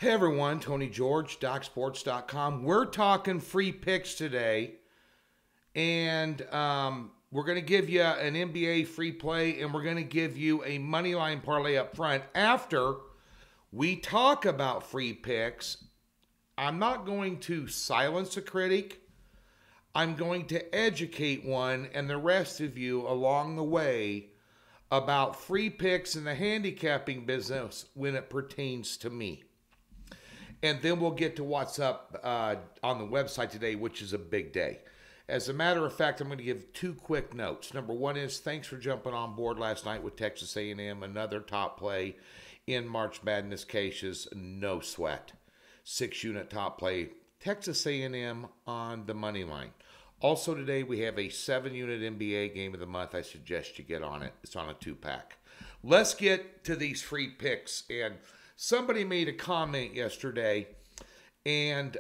Hey everyone, Tony George, DocSports.com. We're talking free picks today, and we're going to give you an NBA free play, and we're going to give you a money line parlay up front. After we talk about free picks, I'm not going to silence a critic. I'm going to educate one and the rest of you along the way about free picks in the handicapping business when it pertains to me. And then we'll get to what's up on the website today, which is a big day. As a matter of fact, I'm going to give two quick notes. Number one is thanks for jumping on board last night with Texas A&M, another top play in March Madness cases, no sweat. 6-unit top play, Texas A&M on the money line. Also today, we have a 7-unit NBA game of the month. I suggest you get on it. It's on a 2-pack. Let's get to these free picks. And somebody made a comment yesterday, and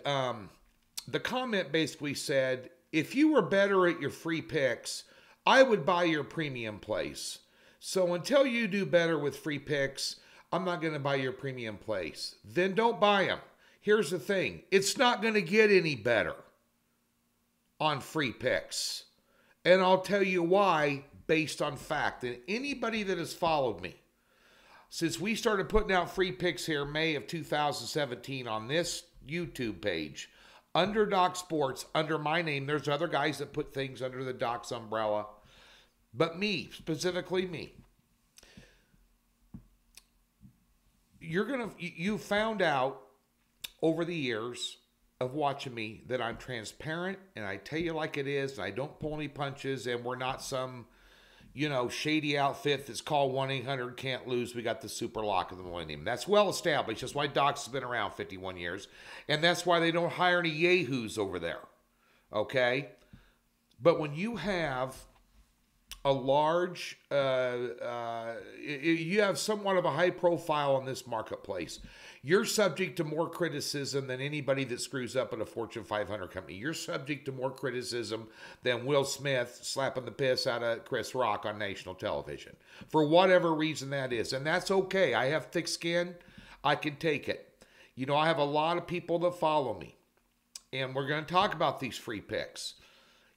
the comment basically said, if you were better at your free picks, I would buy your premium plays. So until you do better with free picks, I'm not going to buy your premium plays. Then don't buy them. Here's the thing. It's not going to get any better on free picks. And I'll tell you why based on fact. And anybody that has followed me, since we started putting out free picks here May of 2017 on this YouTube page, under Doc Sports, under my name, there's other guys that put things under the Doc's umbrella, but me, specifically me. You found out over the years of watching me that I'm transparent and I tell you like it is, and I don't pull any punches, and we're not some shady outfit that's called 1-800-CAN'T-LOSE. We got the super lock of the millennium. That's well established. That's why Doc's has been around 51 years. And that's why they don't hire any yahoos over there. Okay? But when you have a large, you have somewhat of a high profile in this marketplace, you're subject to more criticism than anybody that screws up at a Fortune 500 company. You're subject to more criticism than Will Smith slapping the piss out of Chris Rock on national television. For whatever reason that is. And that's okay. I have thick skin. I can take it. I have a lot of people that follow me. And we're going to talk about these free picks.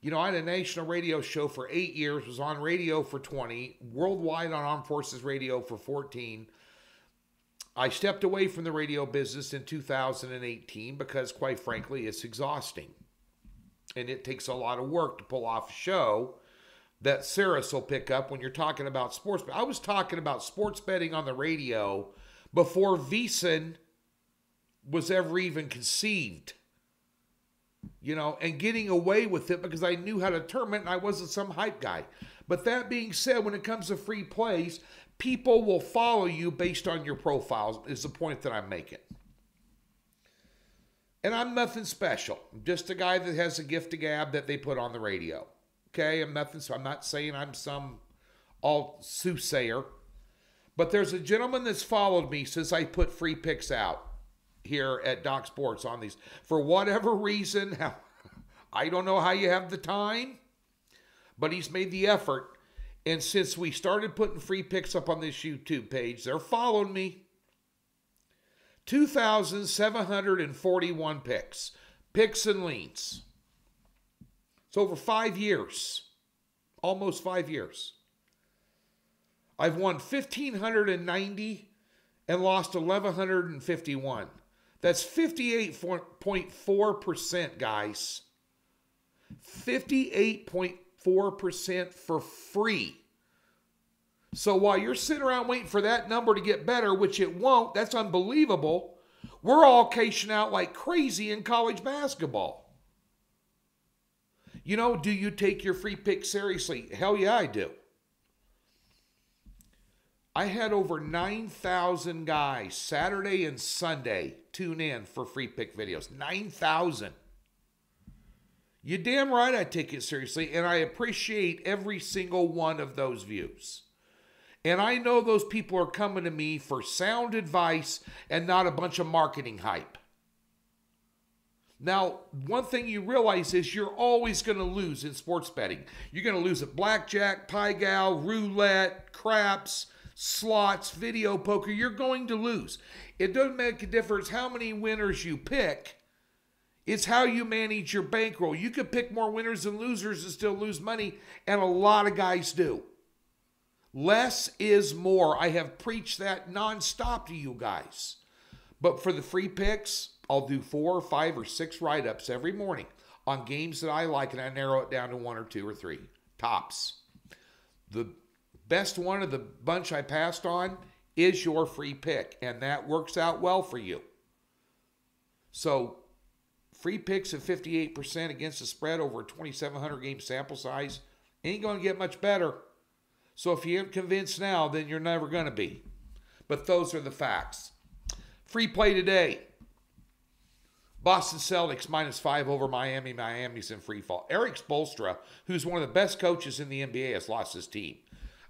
I had a national radio show for 8 years, was on radio for 20, worldwide on Armed Forces Radio for 14. I stepped away from the radio business in 2018 because, quite frankly, it's exhausting. And it takes a lot of work to pull off a show that Saris will pick up when you're talking about sports. But I was talking about sports betting on the radio before VSiN was ever even conceived. And getting away with it because I knew how to term it and I wasn't some hype guy. But that being said, when it comes to free plays, people will follow you based on your profiles, is the point that I'm making. And I'm nothing special. I'm just a guy that has a gift of gab that they put on the radio. Okay? I'm not saying I'm some all soothsayer. But there's a gentleman that's followed me since I put free picks out here at Doc Sports on these. For whatever reason, I don't know how you have the time, but he's made the effort. And since we started putting free picks up on this YouTube page, they're following me. 2,741 picks. Picks and leans. It's over 5 years. Almost 5 years. I've won 1,590 and lost 1,151. That's 58.4%, guys. 58.4% for free. So while you're sitting around waiting for that number to get better, which it won't, that's unbelievable, we're all cashing out like crazy in college basketball. Do you take your free pick seriously? Hell yeah, I do. I had over 9,000 guys Saturday and Sunday tune in for free pick videos. 9,000. You damn right I take it seriously, and I appreciate every single one of those views. And I know those people are coming to me for sound advice and not a bunch of marketing hype. Now, one thing you realize is you're always going to lose in sports betting. You're going to lose at blackjack, pie gal, roulette, craps, slots, video poker. You're going to lose. It doesn't make a difference how many winners you pick. It's how you manage your bankroll. You could pick more winners than losers and still lose money, and a lot of guys do. Less is more. I have preached that nonstop to you guys. But for the free picks, I'll do 4 or 5 or 6 write-ups every morning on games that I like, and I narrow it down to 1 or 2 or 3 tops. The best one of the bunch I passed on is your free pick, and that works out well for you. So free picks at 58% against the spread over a 2,700 game sample size ain't going to get much better. So if you ain't convinced now, then you're never going to be. But those are the facts. Free play today. Boston Celtics -5 over Miami. Miami's in free fall. Eric Spoelstra, who's one of the best coaches in the NBA, has lost his team.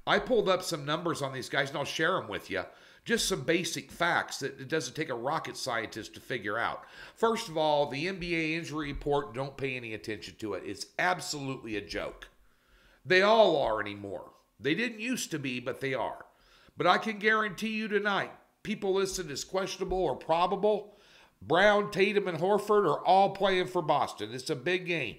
I pulled up some numbers on these guys, and I'll share them with you. Just some basic facts that it doesn't take a rocket scientist to figure out. First of all, the NBA injury report, don't pay any attention to it. It's absolutely a joke. They all are anymore. They didn't used to be, but they are. But I can guarantee you tonight, people listed as questionable or probable, Brown, Tatum, and Horford are all playing for Boston. It's a big game.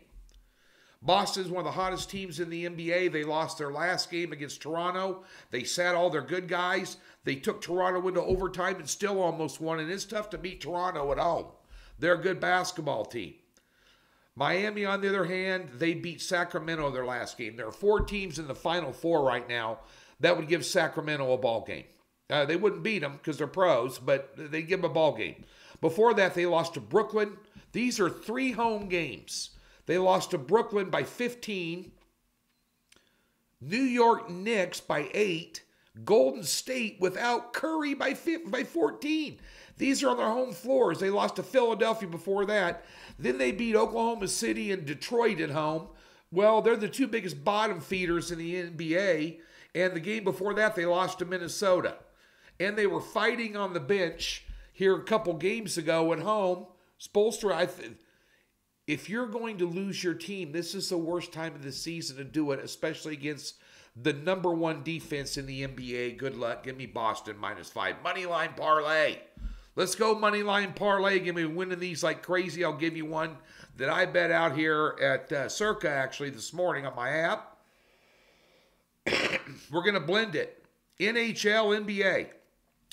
Boston's one of the hottest teams in the NBA. They lost their last game against Toronto. They sat all their good guys. They took Toronto into overtime and still almost won, and it's tough to beat Toronto at home. They're a good basketball team. Miami, on the other hand, they beat Sacramento their last game. There are 4 teams in the Final Four right now that would give Sacramento a ball game. They wouldn't beat them because they're pros, but they give them a ball game. Before that, they lost to Brooklyn. These are 3 home games. They lost to Brooklyn by 15, New York Knicks by 8, Golden State without Curry by 14. These are on their home floors. They lost to Philadelphia before that. Then they beat Oklahoma City and Detroit at home. Well, they're the 2 biggest bottom feeders in the NBA. And the game before that, they lost to Minnesota. And they were fighting on the bench here a couple games ago at home. Spoelstra, if you're going to lose your team, this is the worst time of the season to do it, especially against the number 1 defense in the NBA. Good luck. Give me Boston -5. Moneyline parlay. Let's go moneyline parlay. Give me winning these like crazy. I'll give you one that I bet out here at Circa actually this morning on my app. We're going to blend it. NHL, NBA.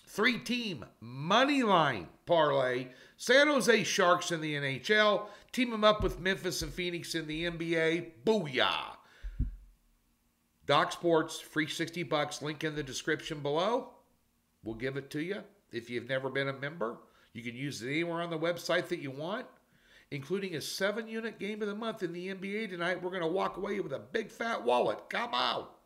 3-team moneyline parlay. San Jose Sharks in the NHL. Team them up with Memphis and Phoenix in the NBA. Booyah. Doc Sports, free $60. Link in the description below. We'll give it to you. If you've never been a member, you can use it anywhere on the website that you want, including a 7-unit game of the month in the NBA tonight. We're going to walk away with a big fat wallet. Come out.